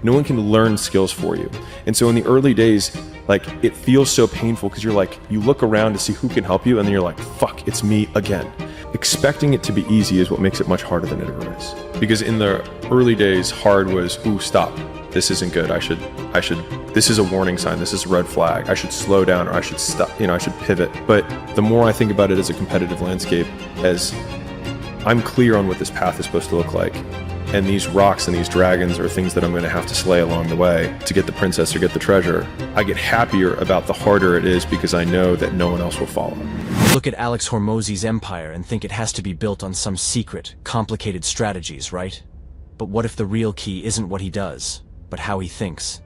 No one can learn skills for you. And so in the early days, like, it feels so painful because you're like, you look around to see who can help you, and then you're like, fuck, it's me again. Expecting it to be easy is what makes it much harder than it ever is. Because in the early days, hard was, ooh, stop. This isn't good. This is a warning sign. This is a red flag. I should slow down, or I should stop, I should pivot. But the more I think about it as a competitive landscape, as I'm clear on what this path is supposed to look like, and these rocks and these dragons are things that I'm going to have to slay along the way to get the princess or get the treasure, I get happier about the harder it is because I know that no one else will follow. Look at Alex Hormozi's empire and think it has to be built on some secret, complicated strategies, right? But what if the real key isn't what he does, but how he thinks?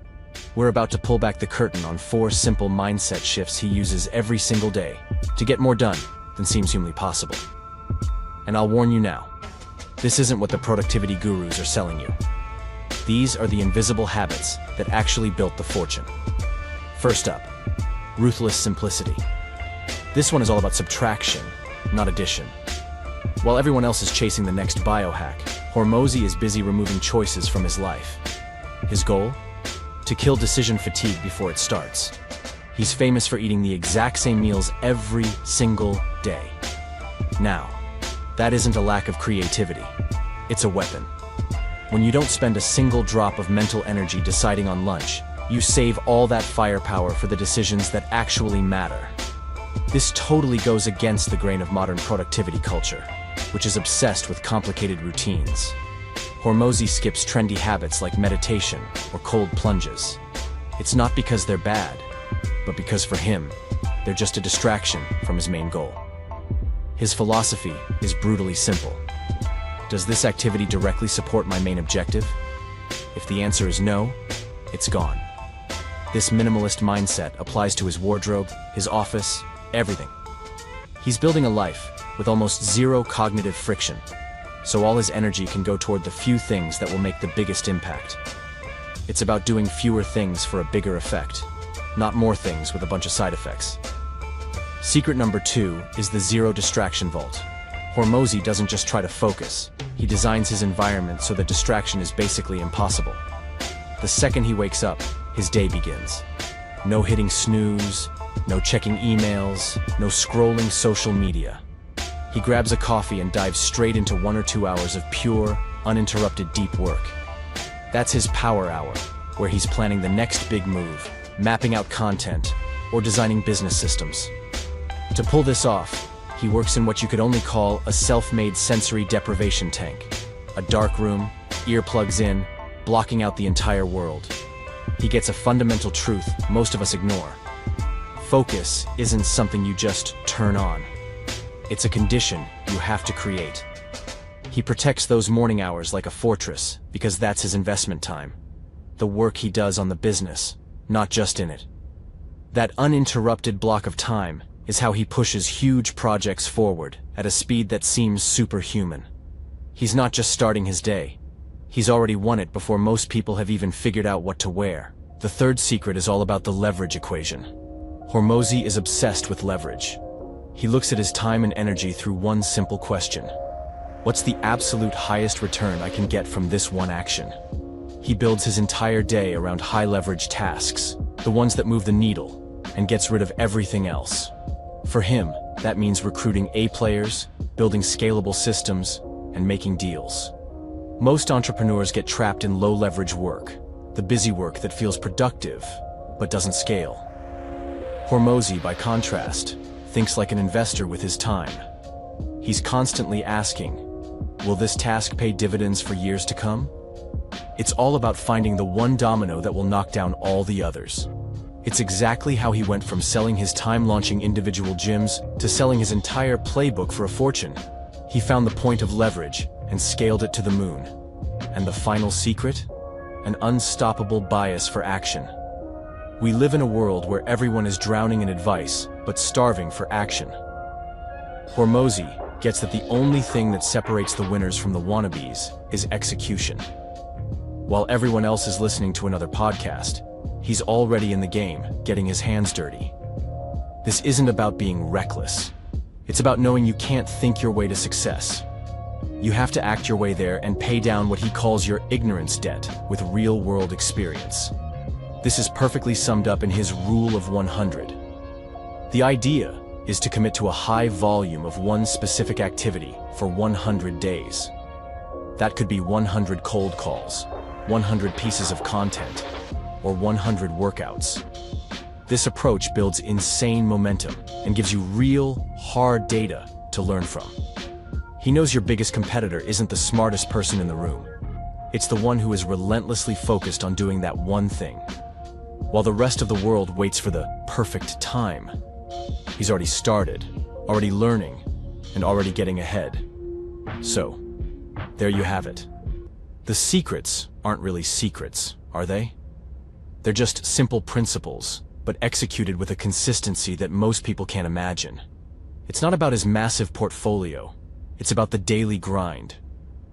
We're about to pull back the curtain on 4 simple mindset shifts he uses every single day to get more done than seems humanly possible. And I'll warn you now, this isn't what the productivity gurus are selling you. These are the invisible habits that actually built the fortune. First up, Ruthless Simplicity. This one is all about subtraction, not addition. While everyone else is chasing the next biohack, Hormozi is busy removing choices from his life. His goal? To kill decision fatigue before it starts. He's famous for eating the exact same meals every single day. Now, that isn't a lack of creativity. It's a weapon. When you don't spend a single drop of mental energy deciding on lunch, you save all that firepower for the decisions that actually matter. This totally goes against the grain of modern productivity culture, which is obsessed with complicated routines. Hormozi skips trendy habits like meditation or cold plunges. It's not because they're bad, but because for him, they're just a distraction from his main goal. His philosophy is brutally simple. Does this activity directly support my main objective? If the answer is no, it's gone. This minimalist mindset applies to his wardrobe, his office, everything. He's building a life with almost zero cognitive friction, so all his energy can go toward the few things that will make the biggest impact. It's about doing fewer things for a bigger effect, not more things with a bunch of side effects. Secret number 2 is the zero distraction vault. Hormozi doesn't just try to focus. He designs his environment so that distraction is basically impossible. The second he wakes up, his day begins. No hitting snooze, no checking emails, no scrolling social media. He grabs a coffee and dives straight into 1 or 2 hours of pure, uninterrupted deep work. That's his power hour, where he's planning the next big move, mapping out content, or designing business systems. To pull this off, he works in what you could only call a self-made sensory deprivation tank. A dark room, earplugs in, blocking out the entire world. He gets a fundamental truth most of us ignore. Focus isn't something you just turn on. It's a condition you have to create. He protects those morning hours like a fortress because that's his investment time. The work he does on the business, not just in it. That uninterrupted block of time is how he pushes huge projects forward at a speed that seems superhuman. He's not just starting his day. He's already won it before most people have even figured out what to wear. The third secret is all about the leverage equation. Hormozi is obsessed with leverage. He looks at his time and energy through one simple question. What's the absolute highest return I can get from this one action? He builds his entire day around high-leverage tasks, the ones that move the needle, and gets rid of everything else. For him, that means recruiting A players, building scalable systems, and making deals. Most entrepreneurs get trapped in low-leverage work, the busy work that feels productive, but doesn't scale. Hormozi, by contrast, thinks like an investor with his time. He's constantly asking, will this task pay dividends for years to come? It's all about finding the one domino that will knock down all the others. It's exactly how he went from selling his time launching individual gyms to selling his entire playbook for a fortune. He found the point of leverage and scaled it to the moon. And the final secret? An unstoppable bias for action. We live in a world where everyone is drowning in advice, but starving for action. Hormozi gets that the only thing that separates the winners from the wannabes is execution. While everyone else is listening to another podcast, he's already in the game, getting his hands dirty. This isn't about being reckless. It's about knowing you can't think your way to success. You have to act your way there and pay down what he calls your ignorance debt with real-world experience. This is perfectly summed up in his Rule of 100. The idea is to commit to a high volume of one specific activity for 100 days. That could be 100 cold calls, 100 pieces of content, or 100 workouts. This approach builds insane momentum and gives you real, hard data to learn from. He knows your biggest competitor isn't the smartest person in the room. It's the one who is relentlessly focused on doing that one thing, while the rest of the world waits for the perfect time. He's already started, already learning, and already getting ahead. So, there you have it. The secrets aren't really secrets, are they? They're just simple principles, but executed with a consistency that most people can't imagine. It's not about his massive portfolio. It's about the daily grind.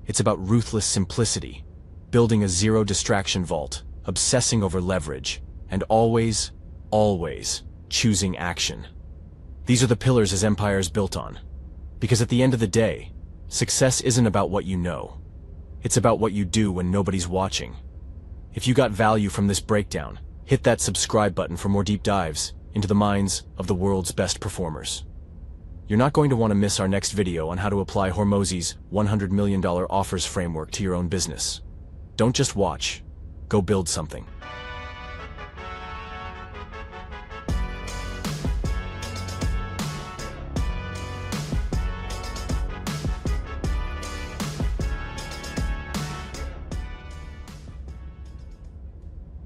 It's about ruthless simplicity, building a zero-distraction vault, obsessing over leverage, and always, always choosing action. These are the pillars his empire is built on. Because at the end of the day, success isn't about what you know. It's about what you do when nobody's watching. If you got value from this breakdown, hit that subscribe button for more deep dives into the minds of the world's best performers. You're not going to want to miss our next video on how to apply Hormozi's $100 million offers framework to your own business. Don't just watch, go build something.